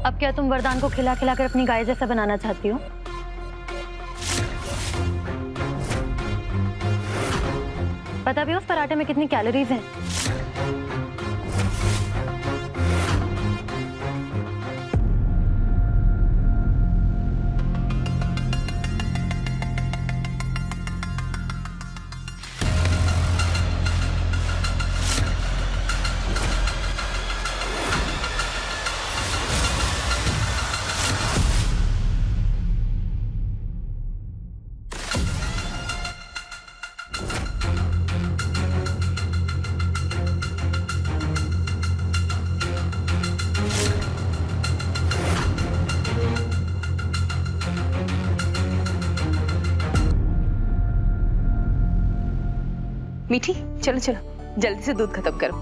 अब क्या तुम वरदान को खिला खिला कर अपनी गाय जैसा बनाना चाहती हो? पता भी उस पराठे में कितनी कैलोरीज हैं? मीठी, चलो चलो जल्दी से दूध खत्म करो।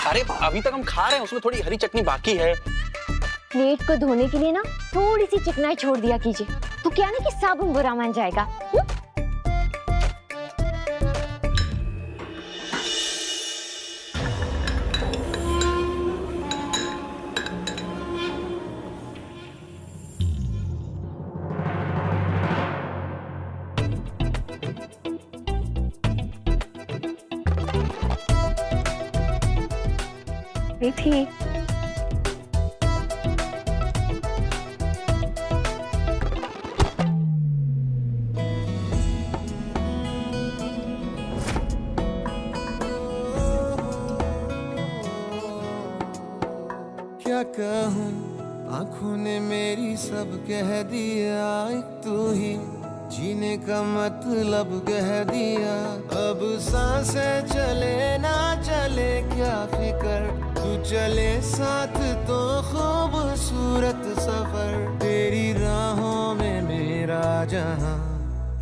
अरे अभी तक हम खा रहे हैं, उसमें थोड़ी हरी चटनी बाकी है। प्लेट को धोने के लिए ना थोड़ी सी चिकनाई छोड़ दिया कीजिए, तो क्या ना कि साबुन बुरा मान जाएगा। मीठी, क्या कहूँ, आंखों ने मेरी सब कह दिया, एक तू ही जीने का मतलब कह दिया। अब सांसें चले ना चले क्या फिकर, तू चले साथ तो खूबसूरत सफर। तेरी राहों में मेरा जहां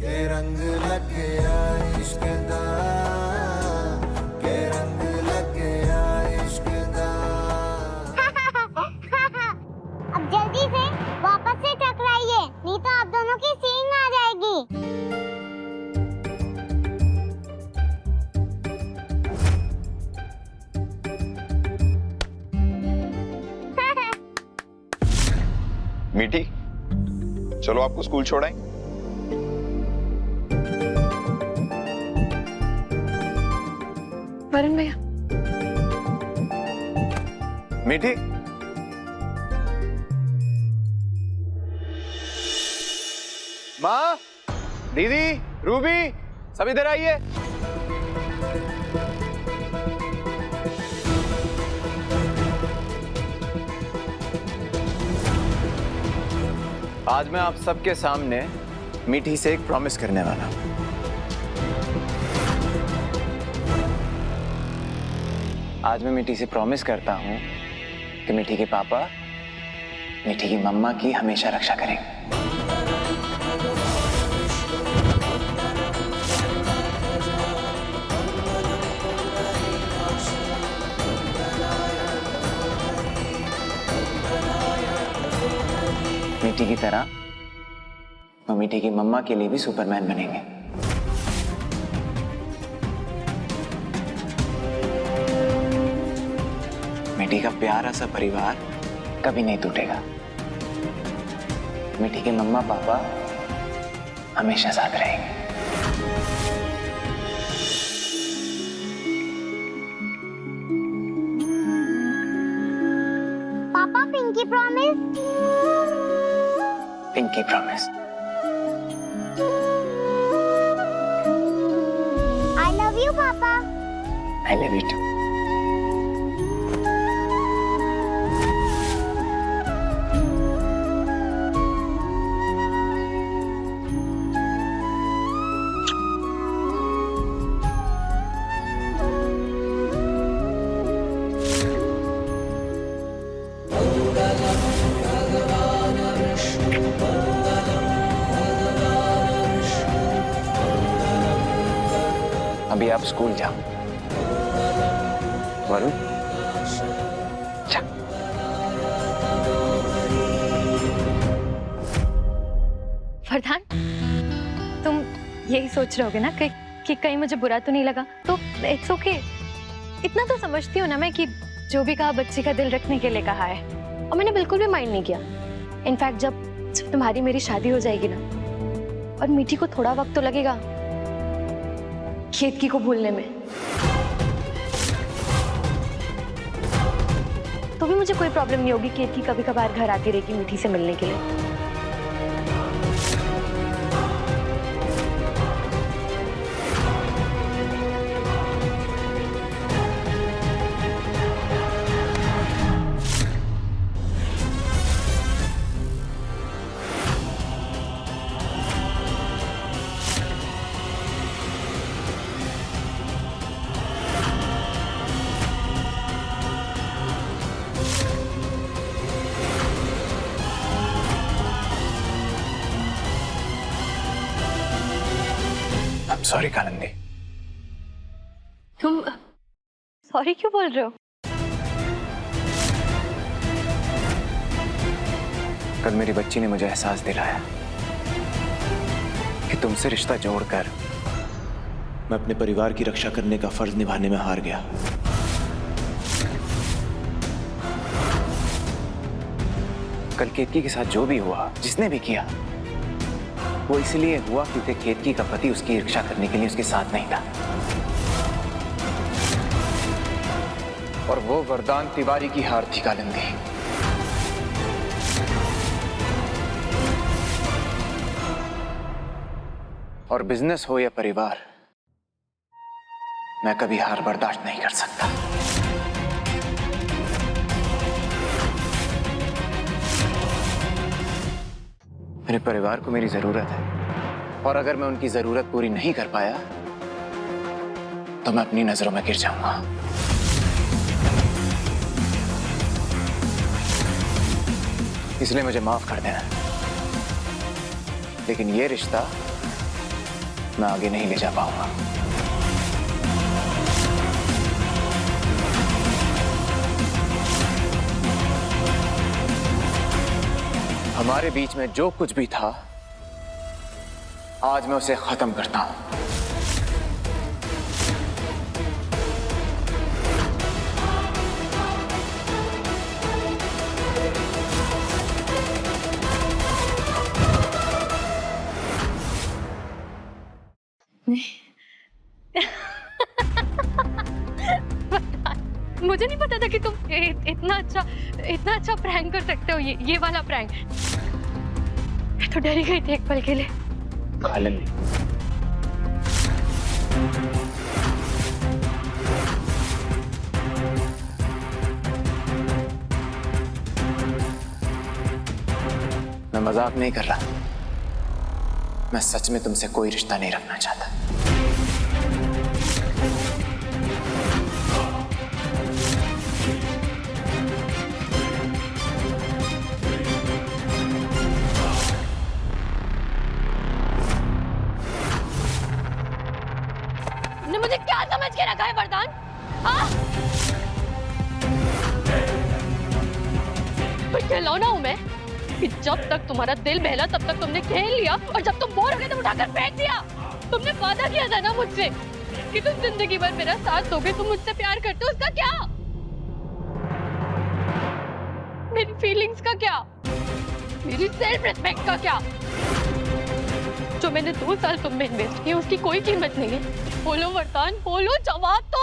के रंग लग गया इश्क दा, के रंग लग गया इश्क दा। अब जल्दी से वापस से टकराइए, नहीं तो आप दोनों की सींग आ जाएगी। मीठी, चलो आपको स्कूल छोड़ाएं। वरुण भैया। मीठी, माँ, दीदी, रूबी, सब इधर आइए। आज मैं आप सबके सामने मीठी से एक प्रॉमिस करने वाला हूं। आज मैं मीठी से प्रॉमिस करता हूं कि मीठी के पापा मीठी की मम्मा की हमेशा रक्षा करेंगे। मीठी की तरह वो मीठी की मम्मा के लिए भी सुपरमैन बनेंगे। मीठी का प्यारा सा परिवार कभी नहीं टूटेगा। मीठी के मम्मा पापा हमेशा साथ रहेंगे। पापा, pinky promise. Pinky promise. I love you papa. I love you too. अभी आप स्कूल जाओ। वरुण, जा। वरदान, यही सोच रहे होगे ना कि कहीं मुझे बुरा तो नहीं लगा, तो इट्स ओके। इतना तो समझती हूँ ना मैं कि जो भी कहा बच्ची का दिल रखने के लिए कहा है, और मैंने बिल्कुल भी माइंड नहीं किया। इनफैक्ट जब तुम्हारी मेरी शादी हो जाएगी ना, और मीठी को थोड़ा वक्त तो लगेगा केतकी को भूलने में, तो भी मुझे कोई प्रॉब्लम नहीं होगी। केतकी कभी कभार घर आती रहेगी मीठी से मिलने के लिए। सॉरी कालिंदी। तुम सॉरी क्यों बोल रहे हो? कल मेरी बच्ची ने मुझे एहसास दिलाया कि तुमसे रिश्ता जोड़कर मैं अपने परिवार की रक्षा करने का फर्ज निभाने में हार गया। कल केतकी के साथ जो भी हुआ, जिसने भी किया, वो इसलिए हुआ क्योंकि केतकी का पति उसकी रक्षा करने के लिए उसके साथ नहीं था। और वो वरदान तिवारी की हार थी कालिंदी। और बिजनेस हो या परिवार, मैं कभी हार बर्दाश्त नहीं कर सकता। मेरे परिवार को मेरी जरूरत है, और अगर मैं उनकी जरूरत पूरी नहीं कर पाया तो मैं अपनी नजरों में गिर जाऊंगा। इसलिए मुझे माफ कर देना, लेकिन ये रिश्ता मैं आगे नहीं ले जा पाऊंगा। हमारे बीच में जो कुछ भी था, आज मैं उसे खत्म करता हूं। मुझे नहीं पता था कि तुम इतना अच्छा प्रैंक कर सकते हो। ये वाला प्रैंक, मैं तो डर ही गई थी एक पल के लिए। कालिंदी, मैं मजाक नहीं कर रहा, मैं सच में तुमसे कोई रिश्ता नहीं रखना चाहता। मुझे क्या समझ के रखा है वरदान? खिलौना हूं मैं कि जब तक तुम्हारा दिल बहला तब तक तुमने खेल लिया, और जब तुम बोर हो गए तो उठाकर फेंक दिया। तुमने वादा किया था ना मुझसे कि तुम जिंदगी भर मेरा साथ दोगे, तुम मुझसे प्यार करते हो। उसका क्या? मेरी फीलिंग्स का क्या? मेरी सेल्फ रिस्पेक्ट का क्या? जो मैंने 2 साल तुम में इन्वेस्ट किया, उसकी कोई कीमत नहीं है। बोलो वरदान, बोलो, जवाब दो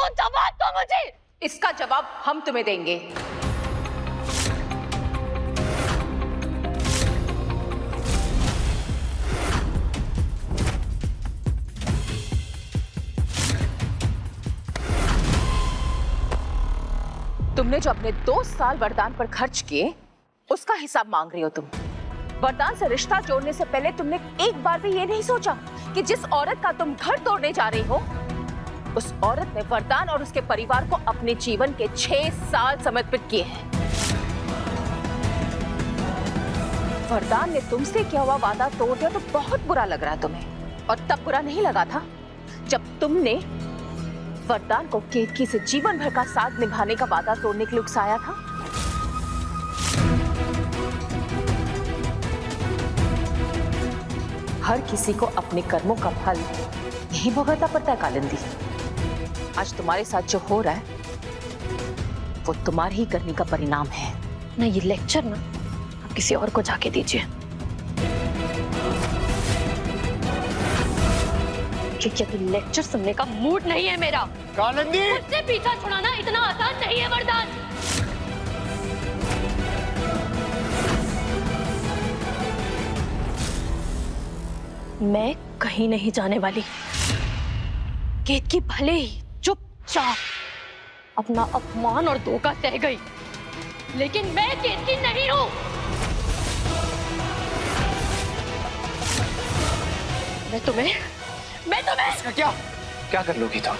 मुझे। इसका जवाब हम तुम्हें देंगे। तुमने जो अपने 2 साल वरदान पर खर्च किए, उसका हिसाब मांग रही हो तुम। वरदान से रिश्ता जोड़ने से पहले तुमने एक बार भी ये नहीं सोचा कि जिस औरत का तुम घर तोड़ने जा रही हो, उस औरत ने वरदान और उसके परिवार को अपने जीवन के 6 साल समर्पित किए हैं। वरदान ने तुमसे किया हुआ वादा तोड़ दिया तो बहुत बुरा लग रहा है तुम्हें, और तब बुरा नहीं लगा था जब तुमने वरदान को केतकी से जीवन भर का साथ निभाने का वादा तोड़ने के लिए उकसाया था। हर किसी को अपने कर्मों का फल नहीं भुगतना पड़ता है कालिंदी। आज तुम्हारे साथ जो हो रहा है वो तुम्हारी ही करनी का परिणाम है। ना ये लेक्चर ना आप किसी और को जाके दीजिए, क्योंकि अभी लेक्चर सुनने का मूड नहीं है मेरा। कालिंदी! मुझसे पीछा छुड़ाना इतना आसान नहीं है वरदान। मैं कहीं नहीं जाने वाली। केतकी भले ही चुपचाप अपना अपमान और धोखा सह गई, लेकिन मैं केतकी नहीं हूं। मैं तुम्हें इसका क्या कर लोगी तुम?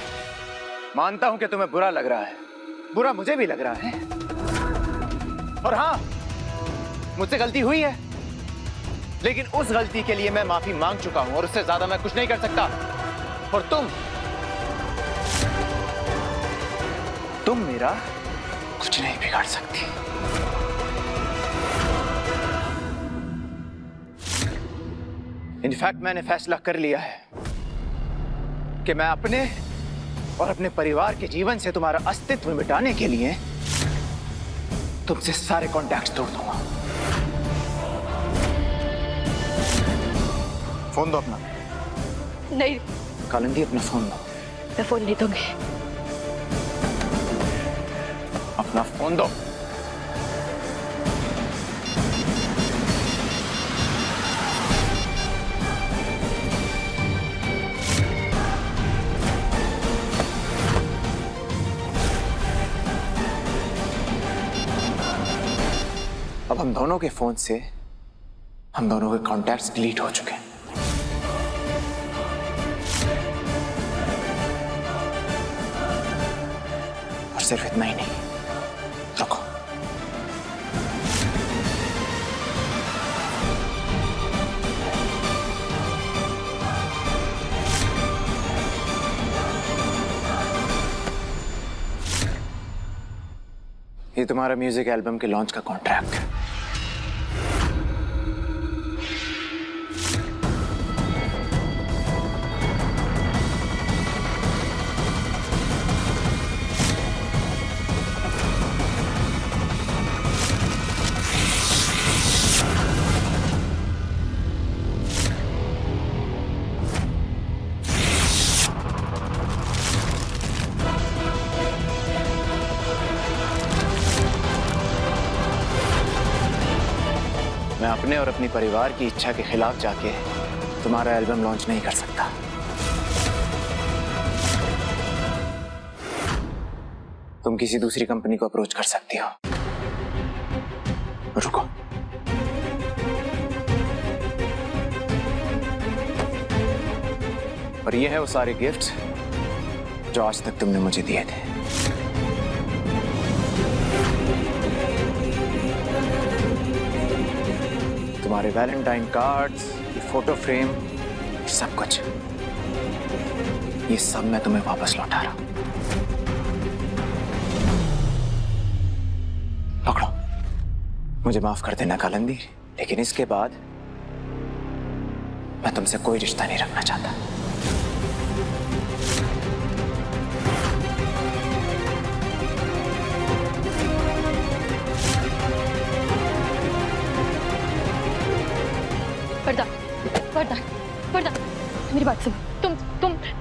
मानता हूं कि तुम्हें बुरा लग रहा है, बुरा मुझे भी लग रहा है। और हाँ, मुझसे गलती हुई है, लेकिन उस गलती के लिए मैं माफी मांग चुका हूं और उससे ज्यादा मैं कुछ नहीं कर सकता। और तुम मेरा कुछ नहीं बिगाड़ सकती। इनफैक्ट मैंने फैसला कर लिया है कि मैं अपने और अपने परिवार के जीवन से तुम्हारा अस्तित्व मिटाने के लिए तुमसे सारे कॉन्टैक्ट्स तोड़ दूंगा। फोन दो अपना। नहीं, कालिंदी अपना फोन दो। मैं फोन नहीं दूंगी। अपना फोन दो। अब हम दोनों के फोन से हम दोनों के कॉन्टैक्ट्स डिलीट हो चुके हैं। और सिर्फ इतना ही नहीं, रुको। ये तुम्हारा म्यूजिक एल्बम के लॉन्च का कॉन्ट्रैक्ट है। मैं अपने और अपनी परिवार की इच्छा के खिलाफ जाके तुम्हारा एल्बम लॉन्च नहीं कर सकता। तुम किसी दूसरी कंपनी को अप्रोच कर सकती हो। रुको, और ये है वो सारे गिफ्ट्स जो आज तक तुमने मुझे दिए थे। तुम्हारे वैलेंटाइन कार्ड्स, ये फोटो फ्रेम, ये सब कुछ, ये सब मैं तुम्हें वापस लौटा रहा हूं। पकड़ो। मुझे माफ कर देना कालिंदी, लेकिन इसके बाद मैं तुमसे कोई रिश्ता नहीं रखना चाहता। वरदान, वरदान, मेरी बात सुनो।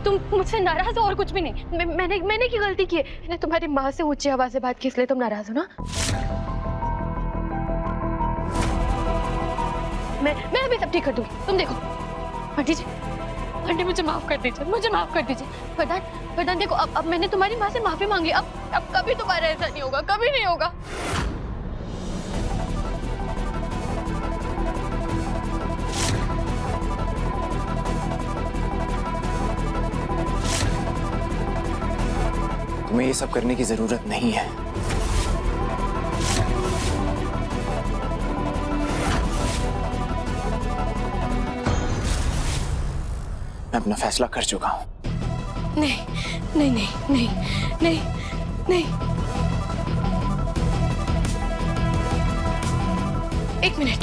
तुम मुझसे नाराज हो और कुछ भी नहीं। मैंने क्या गलती की है? मैंने तुम्हारी माँ से ऊंची आवाज से बात की, इसलिए तुम नाराज हो ना? मैं अभी सब ठीक कर दूंगी, तुम देखो। आंटी जी, आंटी मुझे माफ कर दीजिए, मुझे माफ कर दीजिए। वरदान देखो, अब मैंने तुम्हारी माँ से माफी मांगी। अब कभी दोबारा ऐसा नहीं होगा, कभी नहीं होगा। तुम्हें ये सब करने की जरूरत नहीं है। मैं अपना फैसला कर चुका हूं। नहीं नहीं नहीं नहीं नहीं नहीं, एक मिनट।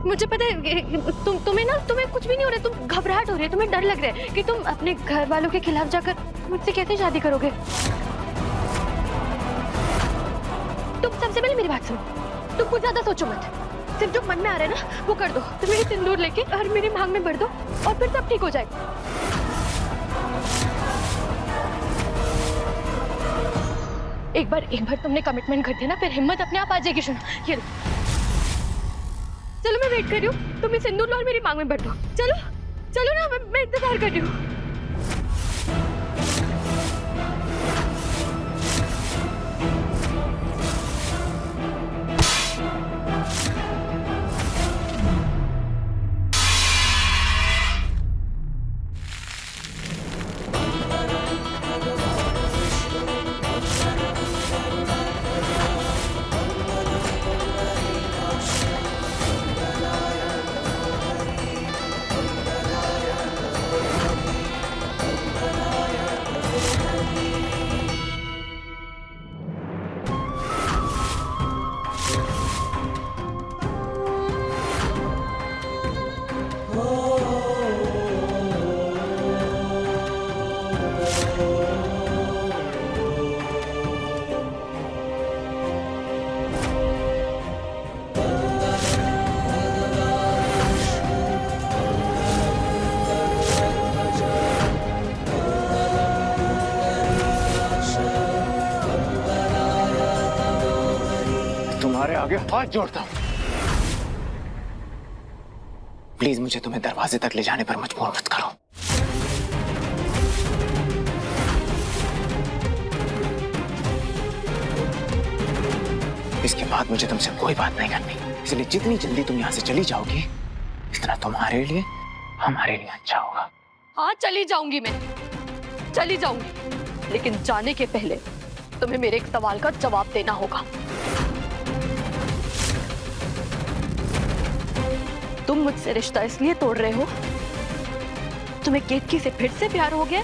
मुझे पता है तुम्हें कुछ भी नहीं हो रहा है, तुम घबराहट हो रही है, तुम्हें डर लग रहा है कि तुम अपने घर वालों के खिलाफ जाकर मुझसे कैसे शादी करोगे। तुम सबसे पहले मेरी बात सुनो, तुम कुछ ज्यादा सोचो मत, सिर्फ जो मन में आ रहा है ना वो कर दो। तुम मेरी सिंदूर लेके और मेरी मांग में भर दो और फिर सब ठीक हो जाएगा। एक बार तुमने कमिटमेंट कर दिया ना, फिर हिम्मत अपने आप आ जाएगी। सुनो ये लो। चलो मैं वेट कर रही हूँ, तुम ये सिंदूर लो और मेरी मांग में भर दो। चलो चलो ना, मैं इंतजार कर रही हूँ। तुम्हारे आगे हाथ जोड़ता हूं। प्लीज मुझे तुम्हें दरवाजे तक ले जाने पर मजबूर मत करो। इसके बाद मुझे तुमसे कोई बात नहीं करनी, इसलिए जितनी जल्दी तुम यहाँ से चली जाओगी इतना तुम्हारे लिए हमारे लिए अच्छा होगा। हाँ चली जाऊंगी, मैं चली जाऊंगी, लेकिन जाने के पहले तुम्हें मेरे एक सवाल का जवाब देना होगा। तुम मुझसे रिश्ता इसलिए तोड़ रहे हो, तुम्हें केतकी से फिर से प्यार हो गया,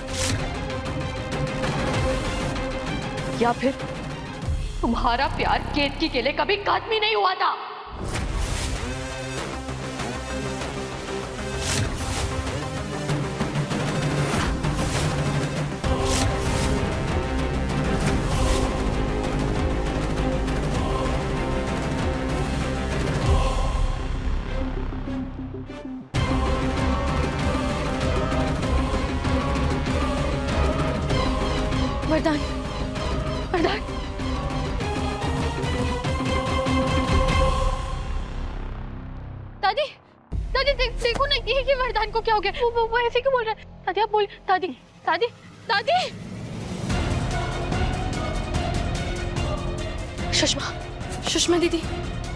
या फिर तुम्हारा प्यार केतकी के लिए कभी खत्म ही नहीं हुआ था? वरदान, वरदान, दादी, दादी देखो ना ये वरदान को क्या हो गया? वो ऐसे क्यों बोल रहा है? दादी आप बोल, दादी, दादी, दादी। सुषमा दीदी,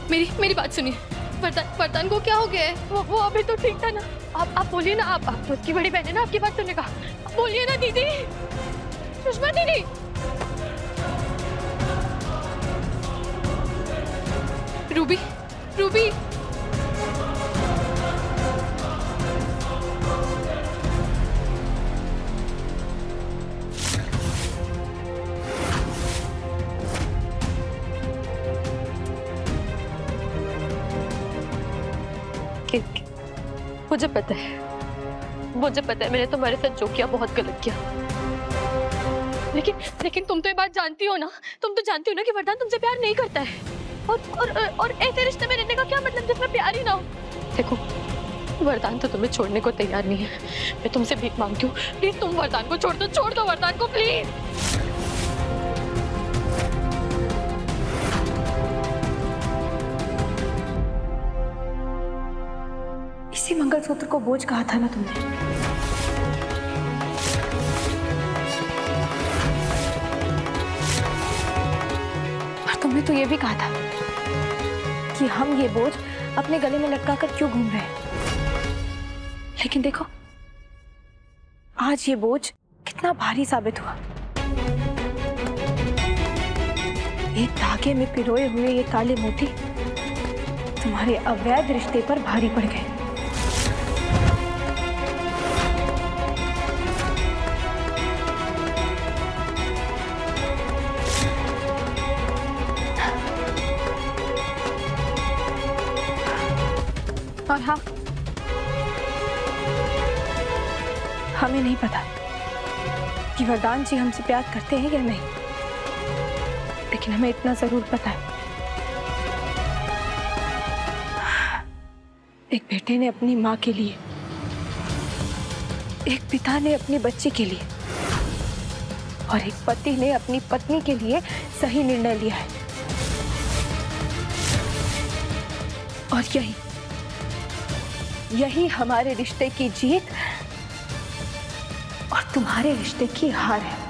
मेरी बात सुनिए। वरदान को क्या हो गया है? वो अभी तो ठीक था ना। आप बोलिए ना, आप उसकी बड़ी बहन है ना, आपकी बात सुनने का। बोलिए ना दीदी, सुषमा दीदी। रूबी, रूबी, मुझे पता है मैंने तुम्हारे साथ जो किया बहुत गलत किया, लेकिन तुम तो ये बात जानती हो ना, तुम तो जानती हो ना कि वरदान तुमसे प्यार नहीं करता है, और ऐसे रिश्ते में रहने का क्या मतलब जिसमें प्यार ही ना हो। देखो वरदान तो तुम्हें छोड़ने को तैयार नहीं है, मैं तुमसे भीख मांगती हूँ, प्लीज तुम वरदान को छोड़ दो वरदान को प्लीज। इसी मंगलसूत्र को बोझ कहा था ना तुमने। और तुमने तो ये भी कहा था कि हम ये बोझ अपने गले में लटका कर क्यों घूम रहे हैं। लेकिन देखो आज ये बोझ कितना भारी साबित हुआ। एक धागे में पिरोए हुए ये काले मोती तुम्हारे अवैध रिश्ते पर भारी पड़ गए। और हाँ, हमें नहीं पता कि वरदान जी हमसे प्यार करते हैं या नहीं, लेकिन हमें इतना जरूर पता है, एक बेटे ने अपनी माँ के लिए, एक पिता ने अपनी बच्ची के लिए और एक पति ने अपनी पत्नी के लिए सही निर्णय लिया है। और यही हमारे रिश्ते की जीत और तुम्हारे रिश्ते की हार है।